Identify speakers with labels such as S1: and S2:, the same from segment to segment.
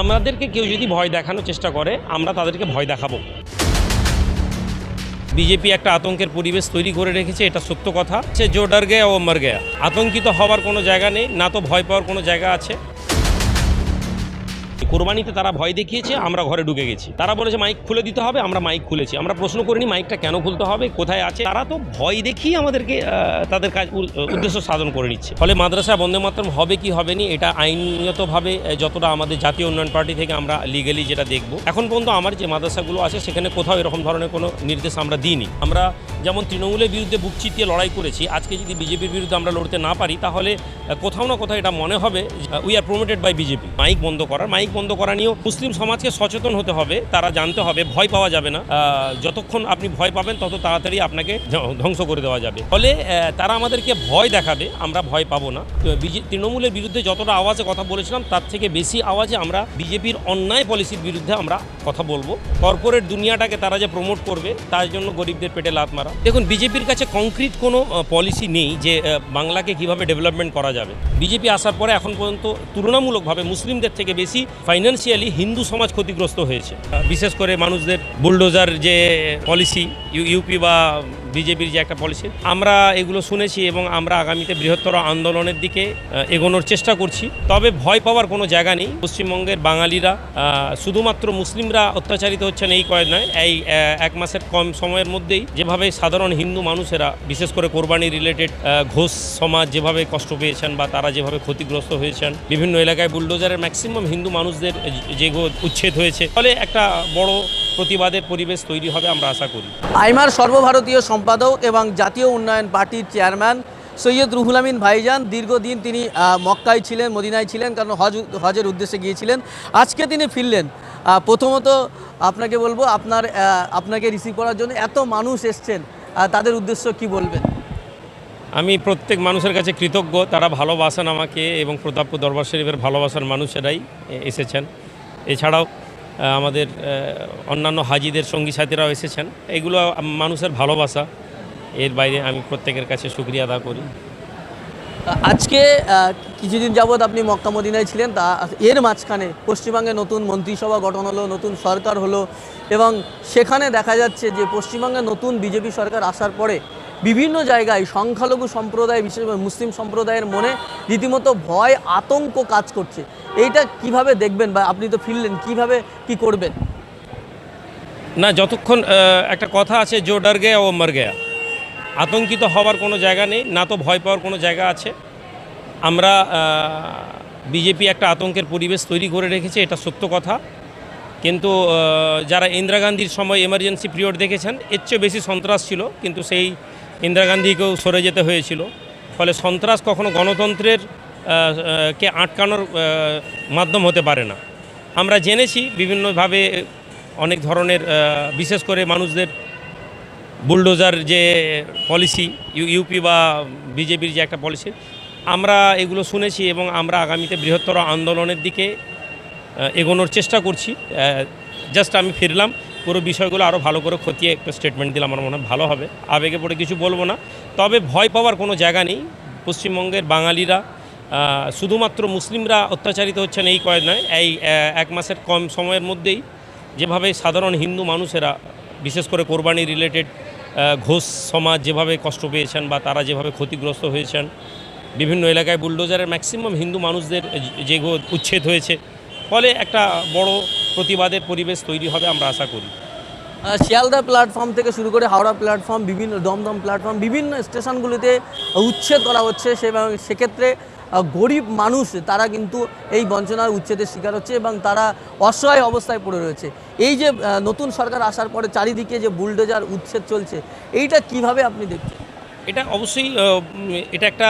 S1: আমাদেরকে কেউ যদি ভয় দেখানোর চেষ্টা করে আমরা তাদেরকে ভয় দেখাবো। বিজেপি একটা আতঙ্কের পরিবেশ তৈরি করে রেখেছে, এটা সত্য কথা। সে জো ডর গয়া ও মর গয়া। আতঙ্কিত হওয়ার কোনো জায়গা নেই, না তো ভয় পাওয়ার কোনো জায়গা আছে। কোরবানিতে তারা ভয় দেখিয়েছে, আমরা ঘরে ঢুকে গেছি। তারা বলেছে মাইক খুলে দিতে হবে, আমরা মাইক খুলেছি। আমরা প্রশ্ন করিনি মাইকটা কেন খুলতে হবে, কোথায় আছে। তারা তো ভয় দেখিয়ে আমাদেরকে তাদের কাজ উদ্দেশ্য সাধন করে নিচ্ছে। ফলে মাদ্রাসা বন্দে মাতরম হবে কি হবে না এটা আইনগতভাবে যতটা আমাদের জাতীয় উন্নয়ন পার্টি থেকে আমরা লিগালি যেটা দেখব, এখন পর্যন্ত আমার যে মাদ্রাসাগুলো আছে সেখানে কোথাও এরকম ধরনের কোনো নির্দেশ আমরা দিইনি। আমরা যেমন তৃণমূলের বিরুদ্ধে বুক চিতিয়ে লড়াই করেছি, আজকে যদি বিজেপির বিরুদ্ধে আমরা লড়তে না পারি তাহলে কোথাও না কোথাও এটা মনে হবে we are promoted by BJP. Mic বন্ধ করা নিয়েও মুসলিম সমাজকে সচেতন হতে হবে। তারা জানতে হবে ভয় পাওয়া যাবে না। যতক্ষণ আপনি ভয় পাবেন তত তাড়াতাড়ি আপনাকে ধ্বংস করে দেওয়া যাবে। ফলে তারা আমাদেরকে ভয় দেখাবে, আমরা ভয় পাবো না। তৃণমূলের বিরুদ্ধে যতটা আওয়াজে কথা বলেছিলাম তার থেকে বেশি আওয়াজে আমরা বিজেপির অন্যায় পলিসির বিরুদ্ধে আমরা কথা বলবো। কর্পোরেট দুনিয়াটাকে তারা যে প্রমোট করবে তার জন্য গরিবদের পেটে লাথ মারা। দেখুন, বিজেপির কাছে কংক্রিট কোনো পলিসি নেই যে বাংলাকে কিভাবে ডেভেলপমেন্ট করা যাবে। বিজেপি আসার পরে এখন পর্যন্ত তুলনামূলকভাবে মুসলিমদের থেকে বেশি ফাইন্যান্সিয়ালি হিন্দু সমাজ ক্ষতিগ্রস্ত হয়েছে। বিশেষ করে মানুষদের বুলডোজার যে পলিসি, ইউপি বা বিজেপির যে একটা পলিসি, আমরা এগুলো শুনেছি এবং আমরা আগামীতে বৃহত্তর আন্দোলনের দিকে এগোনোর চেষ্টা করছি। তবে ভয় পাওয়ার কোনো জায়গা নেই। পশ্চিমবঙ্গের বাঙালিরা শুধুমাত্র মুসলিমরা অত্যাচারিত হচ্ছেন এই কয়েক নয়, এই এক মাসের কম সময়ের মধ্যেই যেভাবে সাধারণ হিন্দু মানুষেরা বিশেষ করে কোরবানি রিলেটেড ঘোষ সমাজ যেভাবে কষ্ট পেয়েছেন বা তারা যেভাবে ক্ষতিগ্রস্ত হয়েছেন, বিভিন্ন এলাকায় বুলডোজারের ম্যাক্সিমাম হিন্দু মানুষদের যে উচ্ছেদ হয়েছে, ফলে একটা বড় প্রতিবাদের পরিবেশ তৈরি হবে আমরা আশা করি।
S2: আইমার সর্বভারতীয় সম্পাদক এবং জাতীয় উন্নয়ন পার্টির চেয়ারম্যান সৈয়দ রুহুল আমিন ভাইজান দীর্ঘদিন তিনি মক্কায় ছিলেন, মদিনায় ছিলেন, কারণ হজের উদ্দেশ্যে গিয়েছিলেন। আজকে তিনি ফিরলেন। প্রথমত আপনাকে বলবো, আপনাকে রিসিভ করার জন্য এত মানুষ এসছেন, তাদের উদ্দেশ্য কি বলবেন?
S1: আমি প্রত্যেক মানুষের কাছে কৃতজ্ঞ, তারা ভালোবাসেন আমাকে এবং প্রতাপপুর দরবার শরীফের ভালোবাসার মানুষেরাই এসেছেন। এছাড়াও আমাদের অন্যান্য হাজিদের সঙ্গী সাথীরাও এসেছেন। এগুলো মানুষের ভালোবাসা, এর বাইরে আমি প্রত্যেকের কাছে শুকরিয়া আদা করি।
S2: আজকে কিছুদিন যাবৎ আপনি মক্কা মদিনায় ছিলেন, তা এর মাঝখানে পশ্চিমবঙ্গে নতুন মন্ত্রিসভা গঠন হলো, নতুন সরকার হলো এবং সেখানে দেখা যাচ্ছে যে পশ্চিমবঙ্গে নতুন বিজেপি সরকার আসার পরে বিভিন্ন জায়গায় সংখ্যালঘু সম্প্রদায়, বিশেষ করে মুসলিম সম্প্রদায়ের মনে রীতিমতো ভয়, আতঙ্ক কাজ করছে। এইটা কিভাবে দেখবেন বা আপনি তো ফিরলেন, কিভাবে কি করবেন?
S1: না, যতক্ষণ একটা কথা আছে জো ডর গয়া ও মর গয়া। আতঙ্কিত হওয়ার কোনো জায়গা নেই, না তো ভয় পাওয়ার কোনো জায়গা আছে। আমরা বিজেপি একটা আতঙ্কের পরিবেশ তৈরি করে রেখেছে, এটা সত্য কথা। কিন্তু যারা ইন্দিরা গান্ধীর সময় এমার্জেন্সি পিরিয়ড দেখেছেন, এর চেয়ে বেশি সন্ত্রাস ছিল, কিন্তু সেই ইন্দিরা গান্ধীকেও সরে যেতে হয়েছিল। ফলে সন্ত্রাস কখনো গণতন্ত্রের কে আটকানোর মাধ্যম হতে পারে না। আমরা জেনেছি বিভিন্নভাবে অনেক ধরনের বিশেষ করে মানুষদের বুলডোজার যে পলিসি, ইউপি বা বিজেপির যে একটা পলিসি, আমরা এগুলো শুনেছি এবং আমরা আগামীতে বৃহত্তর আন্দোলনের দিকে এগোনোর চেষ্টা করছি। জাস্ট আমি ফিরলাম, পুরো বিষয়গুলো আরও ভালো করে খতিয়ে একটা স্টেটমেন্ট দিলে আমার মনে হয় ভালো হবে। আবেগে পড়ে কিছু বলবো না। তবে ভয় পাওয়ার কোনো জায়গা নেই। পশ্চিমবঙ্গের বাঙালিরা শুধুমাত্র মুসলিমরা অত্যাচারিত হচ্ছেন এই কয়েক নয়, এই এক মাসের কম সময়ের মধ্যেই যেভাবে সাধারণ হিন্দু মানুষেরা বিশেষ করে কোরবানি রিলেটেড ঘোষ সমাজ যেভাবে কষ্ট পেয়েছেন বা তারা যেভাবে ক্ষতিগ্রস্ত হয়েছেন, বিভিন্ন এলাকায় বুলডোজারের ম্যাক্সিমাম হিন্দু মানুষদের যে উচ্ছেদ হয়েছে, ফলে একটা বড় প্রতিবাদের পরিবেশ তৈরি হবে আমরা আশা করি।
S2: শিয়ালদা প্ল্যাটফর্ম থেকে শুরু করে হাওড়া প্ল্যাটফর্ম, বিভিন্ন দমদম প্ল্যাটফর্ম, বিভিন্ন স্টেশনগুলিতে উচ্ছেদ করা হচ্ছে। সেক্ষেত্রে গরিব মানুষ তারা কিন্তু এই বঞ্চনার উচ্ছেদের শিকার হচ্ছে এবং তারা অসহায় অবস্থায় পড়ে রয়েছে। এই যে নতুন সরকার আসার পরে চারিদিকে যে বুলডোজার উচ্ছেদ চলছে, এইটা কিভাবে আপনি দেখছেন?
S1: এটা অবশ্যই এটা একটা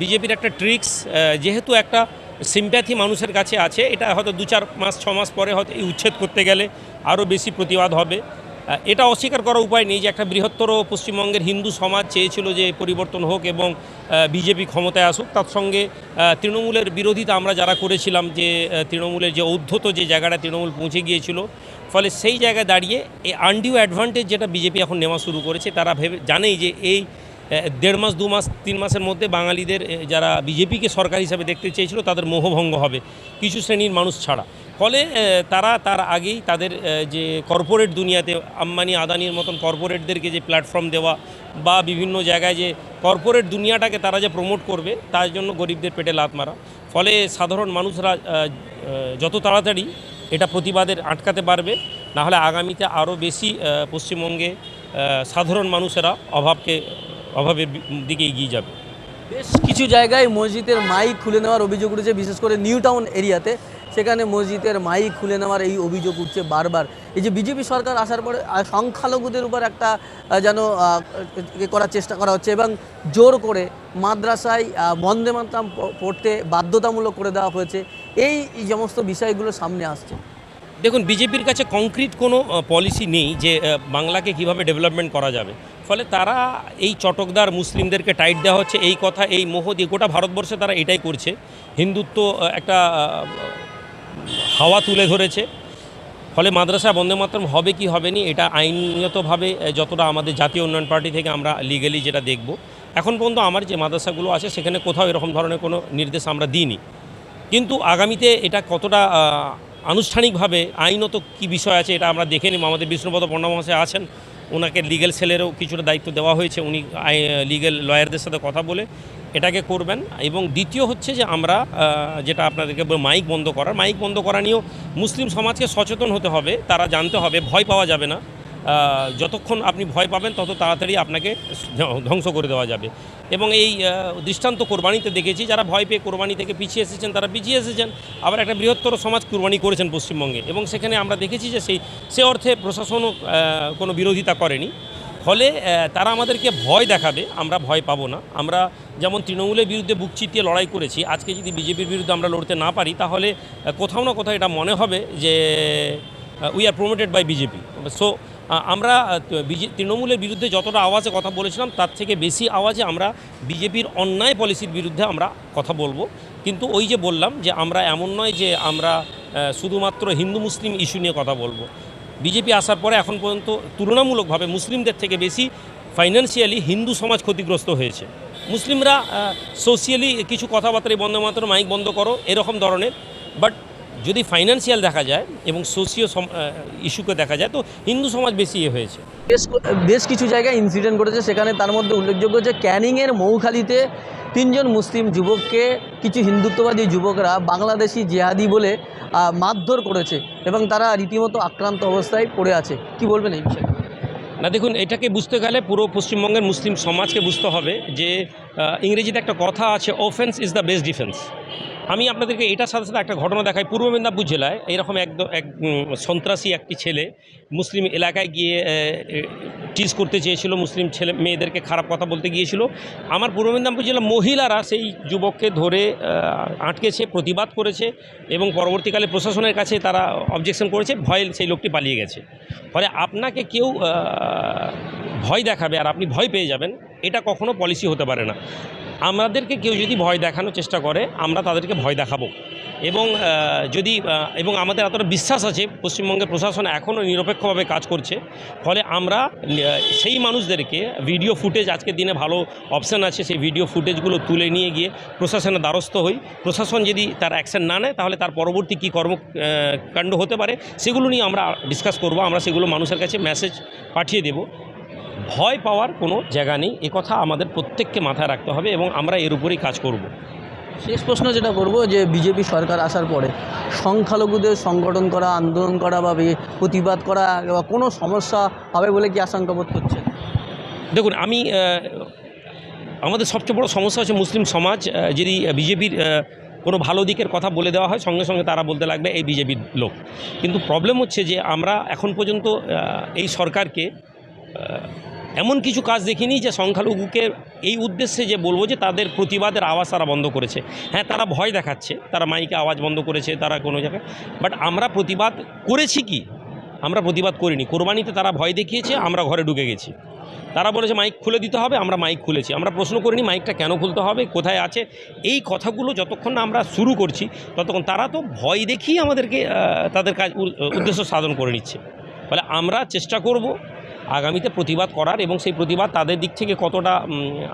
S1: বিজেপির একটা ট্রিক্স। যেহেতু একটা সিম্প্যাথি মানুষের কাছে আছে, এটা হয়তো 2-4 মাস 6 মাস পরে হয়তো এই উচ্ছেদ করতে গেলে আরও বেশি প্রতিবাদ হবে। এটা অস্বীকার করার উপায় নেই যে একটা বৃহত্তর পশ্চিমবঙ্গের হিন্দু সমাজ চেয়েছিল যে পরিবর্তন হোক এবং বিজেপি ক্ষমতায় আসুক। তার সঙ্গে তৃণমূলের বিরোধিতা আমরা যারা করেছিলাম, যে তৃণমূলের যে ঔদ্ধত যে জায়গাটা তৃণমূল পৌঁছে গিয়েছিল, ফলে সেই জায়গায় দাঁড়িয়ে এই আনডিউ অ্যাডভান্টেজ যেটা বিজেপি এখন নেওয়া শুরু করেছে, তারা জানেই যে এই 1.5 মাস 2 মাস 3 মাসের মধ্যে বাঙালিদের যারা বিজেপিকে সরকার হিসাবে দেখতে চেয়েছিল তাদের মোহভঙ্গ হবে কিছু শ্রেণীর মানুষ ছাড়া। ফলে তার আগেই তাদের যে কর্পোরেট দুনিয়াতে আম্বানি আদানির মতন কর্পোরেটদেরকে যে প্ল্যাটফর্ম দেওয়া বা বিভিন্ন জায়গায় যে কর্পোরেট দুনিয়াটাকে তারা যে প্রমোট করবে তার জন্য গরিবদের পেটে লাথ মারা। ফলে সাধারণ মানুষরা যত তাড়াতাড়ি এটা প্রতিবাদের আটকাতে পারবে, নাহলে আগামীতে আরও বেশি পশ্চিমবঙ্গে সাধারণ মানুষেরা অভাবের দিকে এগিয়ে যাবে।
S2: বেশ কিছু জায়গায় মসজিদের মাইক খুলে নেওয়ার অভিযোগ উঠেছে, বিশেষ করে নিউ টাউন এরিয়াতে। সেখানে মসজিদের মাইক খুলে নেওয়ার এই অভিযোগ উঠছে বারবার। এই যে বিজেপি সরকার আসার পরে সংখ্যালঘুদের উপর একটা যেন করার চেষ্টা করা হচ্ছে এবং জোর করে মাদ্রাসায় বন্দে মাতরম পড়তে বাধ্যতামূলক করে দেওয়া হয়েছে। এই সমস্ত বিষয়গুলো সামনে আসছে।
S1: দেখুন, বিজেপির কাছে কংক্রিট কোনো পলিসি নেই যে বাংলাকে কিভাবে ডেভেলপমেন্ট করা যাবে। ফলে তারা এই চটকদার মুসলিমদেরকে টাইট দেওয়া হচ্ছে, এই কথা এই মোহ দিয়ে গোটা ভারতবর্ষে তারা এটাই করছে। হিন্দুত্ব একটা হাওয়া তুলে ধরেছে। ফলে মাদ্রাসা বন্দে মাতরম হবে কি হবে নি এটা আইনগতভাবে যতটা আমাদের জাতীয় উন্নয়ন পার্টি থেকে আমরা লিগালি যেটা দেখব, এখন পর্যন্ত আমার যে মাদ্রাসাগুলো আছে সেখানে কোথাও এরকম ধরনের কোনো নির্দেশ আমরা দিইনি। কিন্তু আগামীতে এটা কতটা আনুষ্ঠানিকভাবে আইনত কি বিষয় আছে এটা আমরা দেখে নিব। আমাদের বিষ্ণুপদ পণ্ডা মহাশয় আছেন, ওনাকে লিগ্যাল সেলেরও কিছুটা দায়িত্ব দেওয়া হয়েছে। উনি লিগ্যাল লয়ারদের সাথে কথা বলে এটাকে করবেন। এবং দ্বিতীয় হচ্ছে যে আমরা যেটা আপনাদেরকে মাইক বন্ধ করা নিয়েও মুসলিম সমাজকে সচেতন হতে হবে। তারা জানতে হবে ভয় পাওয়া যাবে না। যতক্ষণ আপনি ভয় পাবেন তত তাড়াতাড়ি আপনাকে ধ্বংস করে দেওয়া যাবে। এবং এই দৃষ্টান্ত কোরবানিতে দেখেছি, যারা ভয় পেয়ে কোরবানি থেকে পিছিয়ে এসেছেন তারা পিছিয়ে এসেছেন। আবার একটা বৃহত্তর সমাজ কোরবানি করেছেন পশ্চিমবঙ্গে, এবং সেখানে আমরা দেখেছি যে সে অর্থে প্রশাসনও কোনো বিরোধিতা করেনি। ফলে তারা আমাদেরকে ভয় দেখাবে, আমরা ভয় পাবো না। আমরা যেমন তৃণমূলের বিরুদ্ধে বুক চিতিয়ে লড়াই করেছি, আজকে যদি বিজেপির বিরুদ্ধে আমরা লড়তে না পারি তাহলে কোথাও না কোথাও এটা মনে হবে যে we are promoted by BJP. So আমরা তৃণমূলের বিরুদ্ধে যতটা আওয়াজে কথা বলেছিলাম তার থেকে বেশি আওয়াজে আমরা বিজেপির অন্যায় পলিসির বিরুদ্ধে আমরা কথা বলবো। কিন্তু ওই যে বললাম যে আমরা এমন নয় যে আমরা শুধুমাত্র হিন্দু মুসলিম ইস্যু নিয়ে কথা বলবো। বিজেপি আসার পরে এখন পর্যন্ত তুলনামূলকভাবে মুসলিমদের থেকে বেশি ফাইন্যান্সিয়ালি হিন্দু সমাজ ক্ষতিগ্রস্ত হয়েছে। মুসলিমরা সোশিয়ালি কিছু কথাবার্তায় বন্দে মাতরম মাইক বন্ধ করো এরকম ধরনের, বাট যদি ফাইন্যান্সিয়াল দেখা যায় এবং সোশিও ইস্যুকে দেখা যায় তো হিন্দু সমাজ বেশি হয়েছে।
S2: বেশ কিছু জায়গায় ইনসিডেন্ট ঘটেছে, সেখানে তার মধ্যে উল্লেখযোগ্য যে ক্যানিংয়ের মৌখালীতে 3 জন মুসলিম যুবককে কিছু হিন্দুত্ববাদী যুবকরা বাংলাদেশি জেহাদি বলে মারধর করেছে এবং তারা রীতিমতো আক্রান্ত অবস্থায় পড়ে আছে। কি বলবেন এই বিষয়ে?
S1: না, দেখুন, এটাকে বুঝতে গেলে পুরো পশ্চিমবঙ্গের মুসলিম সমাজকে বুঝতে হবে যে ইংরেজিতে একটা কথা আছে, offence is the best defence. আমি আপনাদেরকে এটার সাথে সাথে একটা ঘটনা দেখাই। পূর্ব মেদিনীপুর জেলায় এইরকম এক সন্ত্রাসী একটি ছেলে মুসলিম এলাকায় গিয়ে টিজ করতে চেয়েছিল, মুসলিম ছেলে মেয়েদেরকে খারাপ কথা বলতে গিয়েছিল। আমার পূর্ব মেদিনীপুর জেলার মহিলারা সেই যুবককে ধরে আটকেছে, প্রতিবাদ করেছে এবং পরবর্তীকালে প্রশাসনের কাছে তারা অবজেকশন করেছে, ভয়ে সেই লোকটি পালিয়ে গেছে। ফলে আপনাকে কেউ ভয় দেখাবে আর আপনি ভয় পেয়ে যাবেন, এটা কখনো পলিসি হতে পারে না। আমাদেরকে কেউ যদি ভয় দেখানোর চেষ্টা করে আমরা তাদেরকে ভয় দেখাবো। এবং আমাদের এতটা বিশ্বাস আছে পশ্চিমবঙ্গের প্রশাসন এখনও নিরপেক্ষভাবে কাজ করছে। ফলে আমরা সেই মানুষদেরকে ভিডিও ফুটেজ, আজকের দিনে ভালো অপশান আছে, সেই ভিডিও ফুটেজগুলো তুলে নিয়ে গিয়ে প্রশাসনের দ্বারস্থ হই। প্রশাসন যদি তার অ্যাকশন না নেয় তাহলে তার পরবর্তী কী কর্মকাণ্ড হতে পারে সেগুলো নিয়ে আমরা ডিসকাস করব। আমরা সেগুলো মানুষের কাছে মেসেজ পাঠিয়ে দেব। ভয় পাওয়ার কোনো জায়গা নেই, কথা আমাদের প্রত্যেককে মাথায় রাখতে হবে এবং আমরা এর উপরেই কাজ করব।
S2: শেষ প্রশ্ন যেটা করব যে বিজেপি সরকার আসার পরে সংখ্যালঘুদের সংগঠন করা, আন্দোলন করা বা প্রতিবাদ করা বা কোনো সমস্যা হবে বলে কি আশঙ্কা বোধ করছে?
S1: দেখুন, আমাদের সবচেয়ে বড় সমস্যা হচ্ছে মুসলিম সমাজ যদি বিজেপির কোনো ভালো দিকের কথা বলে দেওয়া হয় সঙ্গে সঙ্গে তারা বলতে লাগবে এই বিজেপির লোক। কিন্তু প্রবলেম হচ্ছে যে আমরা এখন পর্যন্ত এই সরকারকে এমন কিছু কাজ দেখিনি যে সংখ্যালঘুকে এই উদ্দেশ্যে যে বলবো যে তাদের প্রতিবাদের আওয়াজ তারা বন্ধ করেছে। হ্যাঁ, তারা ভয় দেখাচ্ছে, তারা মাইকে আওয়াজ বন্ধ করেছে, তারা কোনো জায়গায়, বাট আমরা প্রতিবাদ করেছি কি? আমরা প্রতিবাদ করিনি। কোরবানিতে তারা ভয় দেখিয়েছে, আমরা ঘরে ঢুকে গেছি। তারা বলেছে মাইক খুলে দিতে হবে, আমরা মাইক খুলেছি। আমরা প্রশ্ন করিনি মাইকটা কেন খুলতে হবে, কোথায় আছে। এই কথাগুলো যতক্ষণ না আমরা শুরু করছি ততক্ষণ তারা তো ভয় দেখিয়ে আমাদেরকে তাদের কাজ উদ্দেশ্য সাধন করে নিচ্ছে। ফলে আমরা চেষ্টা করব আগামীতে প্রতিবাদ করার, এবং সেই প্রতিবাদ তাদের দিক থেকে কতটা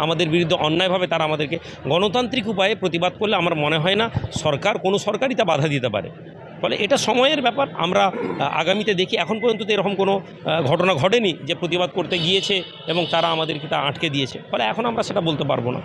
S1: আমাদের বিরুদ্ধে অন্যায়ভাবে তারা আমাদেরকে গণতান্ত্রিক উপায়ে প্রতিবাদ করলে আমার মনে হয় না কোনো সরকারই তা বাধা দিতে পারে। ফলে এটা সময়ের ব্যাপার। আমরা আগামীতে দেখি। এখন পর্যন্ত তো এরকম কোনো ঘটনা ঘটেনি যে প্রতিবাদ করতে গিয়েছে এবং তারা আমাদেরকে তা আটকে দিয়েছে, ফলে এখন আমরা সেটা বলতে পারবো না।